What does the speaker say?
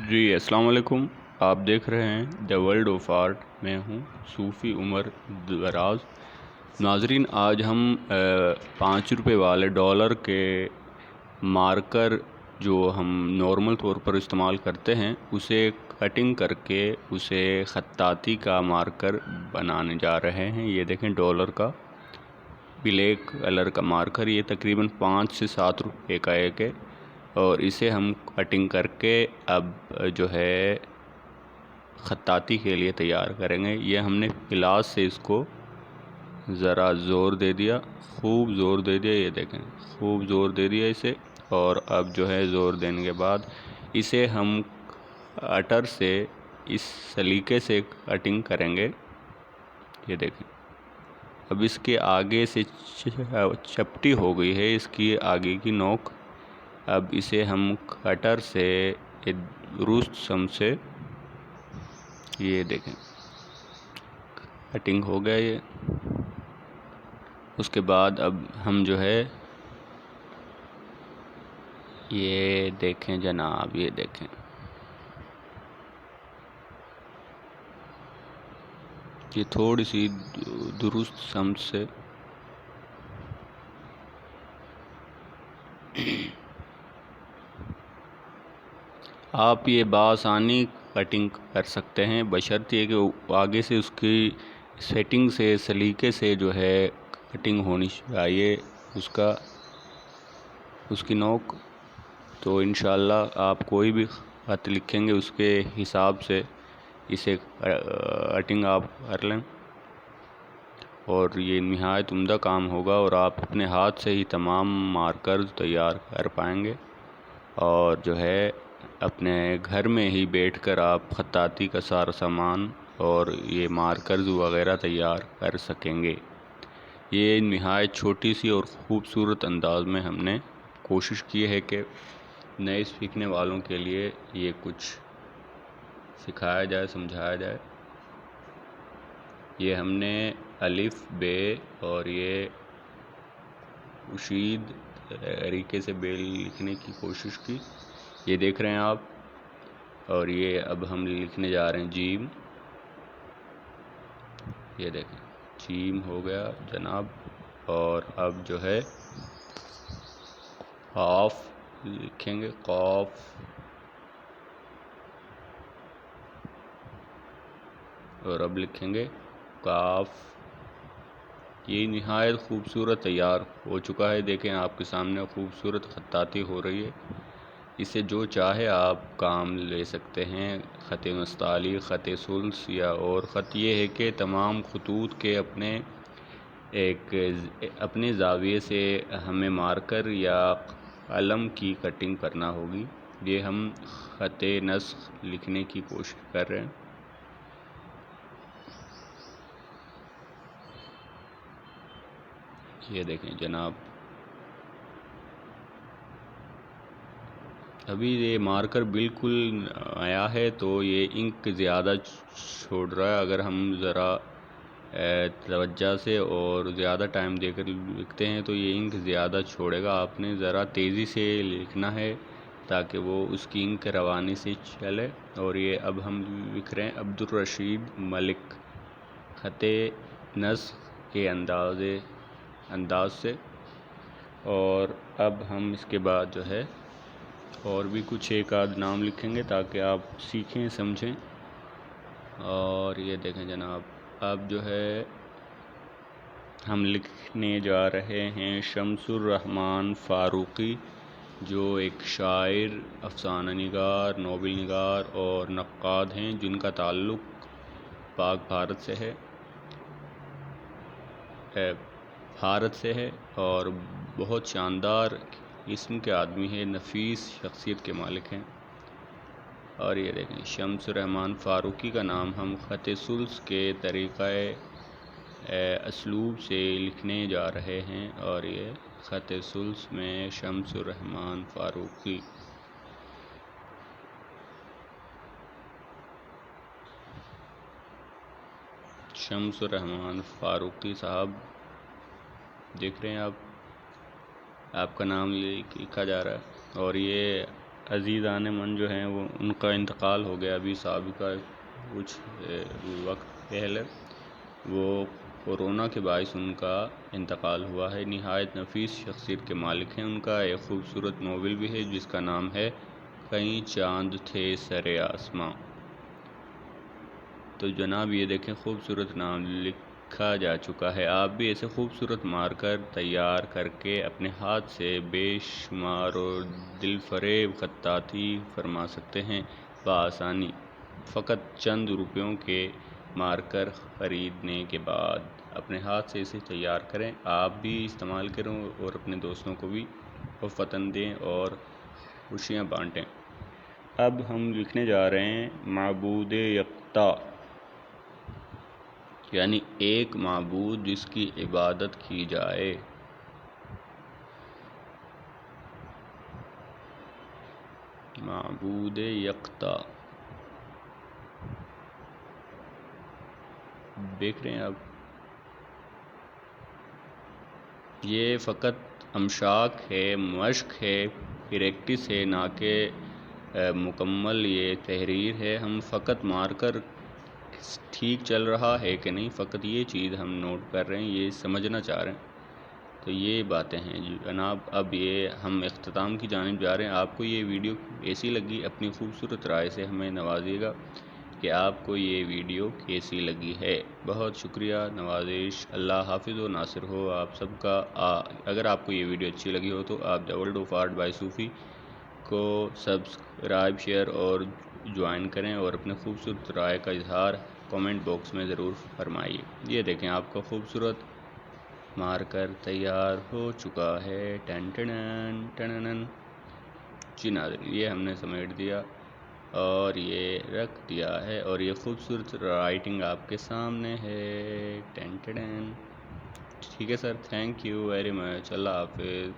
جی السلام علیکم. آپ دیکھ رہے ہیں دا ورلڈ آف آرٹ. میں ہوں صوفی عمر دراز. ناظرین، آج ہم 5 روپے والے ڈالر کے مارکر جو ہم نارمل طور پر استعمال کرتے ہیں اسے کٹنگ کر کے اسے خطاطی کا مارکر بنانے جا رہے ہیں. یہ دیکھیں ڈالر کا بلیک کلر کا مارکر، یہ تقریباً 5 سے 7 روپے کا ایک ہے، اور اسے ہم کٹنگ کر کے اب جو ہے خطاطی کے لیے تیار کریں گے. یہ ہم نے گلاس سے اس کو ذرا زور دے دیا، خوب زور دے دیا. یہ دیکھیں خوب زور دے دیا اسے، اور اب جو ہے زور دینے کے بعد اسے ہم کٹر سے اس سلیقے سے کٹنگ کریں گے. یہ دیکھیں اب اس کے آگے سے چپٹی ہو گئی ہے اس کی آگے کی نوک. اب اسے ہم کٹر سے درست سم سے، یہ دیکھیں کٹنگ ہو گیا. اس کے بعد اب ہم جو ہے یہ دیکھیں جناب، یہ دیکھیں یہ تھوڑی سی درست سمت سے آپ یہ بآسانی کٹنگ کر سکتے ہیں، بشرطیہ کہ آگے سے اس کی سیٹنگ سے سلیقے سے جو ہے کٹنگ ہونی چاہیے اس کی نوک. تو انشاءاللہ آپ کوئی بھی خط لکھیں گے اس کے حساب سے اسے کٹنگ آپ کر لیں، اور یہ نہایت عمدہ کام ہوگا، اور آپ اپنے ہاتھ سے ہی تمام مارکرز تیار کر پائیں گے، اور جو ہے اپنے گھر میں ہی بیٹھ کر آپ خطاطی کا سارا سامان اور یہ مارکرز وغیرہ تیار کر سکیں گے. یہ نہایت چھوٹی سی اور خوبصورت انداز میں ہم نے کوشش کی ہے کہ نئے سیکھنے والوں کے لیے یہ کچھ سکھایا جائے، سمجھایا جائے. یہ ہم نے الف بے اور یہ اشید طریقے سے بے لکھنے کی کوشش کی. یہ دیکھ رہے ہیں آپ، اور یہ اب ہم لکھنے جا رہے ہیں جیم. یہ دیکھیں جیم ہو گیا جناب، اور اب جو ہے قاف لکھیں گے، قاف، اور اب لکھیں گے کاف. یہ نہایت خوبصورت تیار ہو چکا ہے. دیکھیں آپ کے سامنے خوبصورت خطاطی ہو رہی ہے. اسے جو چاہے آپ کام لے سکتے ہیں، خط نستعلیق، خط ثلث یا اور خط. یہ ہے کہ تمام خطوط کے اپنے زاویے سے ہمیں مارکر یا قلم کی کٹنگ کرنا ہوگی. یہ ہم خط نسخ لکھنے کی کوشش کر رہے ہیں. یہ دیکھیں جناب، ابھی یہ مارکر بالکل نیا ہے تو یہ انک زیادہ چھوڑ رہا ہے. اگر ہم ذرا توجہ سے اور زیادہ ٹائم دے کر لکھتے ہیں تو یہ انک زیادہ چھوڑے گا. آپ نے ذرا تیزی سے لکھنا ہے تاکہ وہ اس کی انک روانی سے چلے. اور یہ اب ہم لکھ رہے ہیں عبدالرشید ملک خط نسخ کے انداز سے. اور اب ہم اس کے بعد جو ہے اور بھی کچھ ایک آدھ نام لکھیں گے تاکہ آپ سیکھیں سمجھیں. اور یہ دیکھیں جناب، اب جو ہے ہم لکھنے جا رہے ہیں شمس الرحمن فاروقی، جو ایک شاعر، افسانہ نگار، ناول نگار اور نقاد ہیں، جن کا تعلق پاک بھارت سے ہے اور بہت شاندار قسم کے آدمی ہیں، نفیس شخصیت کے مالک ہیں. اور یہ دیکھیں شمس الرحمن فاروقی کا نام ہم خط ثلث کے طریقہ اسلوب سے لکھنے جا رہے ہیں. اور یہ خط ثلث میں شمس الرحمن فاروقی. شمس الرحمن فاروقی صاحب دیکھ رہے ہیں آپ کا نام لکھا جا رہا ہے. اور یہ عزیزان من جو ہیں وہ ان کا انتقال ہو گیا ابھی سابقہ کچھ وقت پہلے، وہ کورونا کے باعث ان کا انتقال ہوا ہے۔ نہایت نفیس شخصیت کے مالک ہیں۔ ان کا ایک خوبصورت ناول بھی ہے جس کا نام ہے کئی چاند تھے سر آسماں۔ تو جناب یہ دیکھیں خوبصورت نام لکھا جا چکا ہے۔ آپ بھی ایسے خوبصورت مارکر تیار کر کے اپنے ہاتھ سے بے شمار اور دل فریب خطاطی فرما سکتے ہیں بآسانی، فقط چند روپیوں کے مارکر خریدنے کے بعد اپنے ہاتھ سے اسے تیار کریں۔ آپ بھی استعمال کریں اور اپنے دوستوں کو بھی فتن دیں اور خوشیاں بانٹیں۔ اب ہم لکھنے جا رہے ہیں معبود یکتا، یعنی ایک معبود جس کی عبادت کی جائے۔ معبود یکتا دیکھ رہے ہیں آپ، یہ فقط امشاق ہے، مشق ہے، پریکٹس ہے، نہ کہ مکمل یہ تحریر ہے۔ ہم فقط مارکر ٹھیک چل رہا ہے کہ نہیں، فقط یہ چیز ہم نوٹ کر رہے ہیں، یہ سمجھنا چاہ رہے ہیں۔ تو یہ باتیں ہیں جناب۔ اب یہ ہم اختتام کی جانب جا رہے ہیں۔ آپ کو یہ ویڈیو ایسی لگی، اپنی خوبصورت رائے سے ہمیں نوازیے گا کہ آپ کو یہ ویڈیو کیسی لگی ہے۔ بہت شکریہ، نوازش، اللہ حافظ و ناصر ہو آپ سب کا۔ اگر آپ کو یہ ویڈیو اچھی لگی ہو تو آپ the world of art by Sufi کو سبسکرائب، شیئر اور جوائن کریں، اور اپنے خوبصورت رائے کا اظہار کامنٹ باکس میں ضرور فرمائیے۔ یہ دیکھیں آپ کا خوبصورت مارکر تیار ہو چکا ہے۔ ٹن ٹنن ٹننن۔ جی ناظرین، یہ ہم نے سمیٹ دیا اور یہ رکھ دیا ہے، اور یہ خوبصورت رائٹنگ آپ کے سامنے ہے۔ ٹن ٹنن۔ ٹھیک ہے سر، تھینک یو ویری مچ، اللہ حافظ۔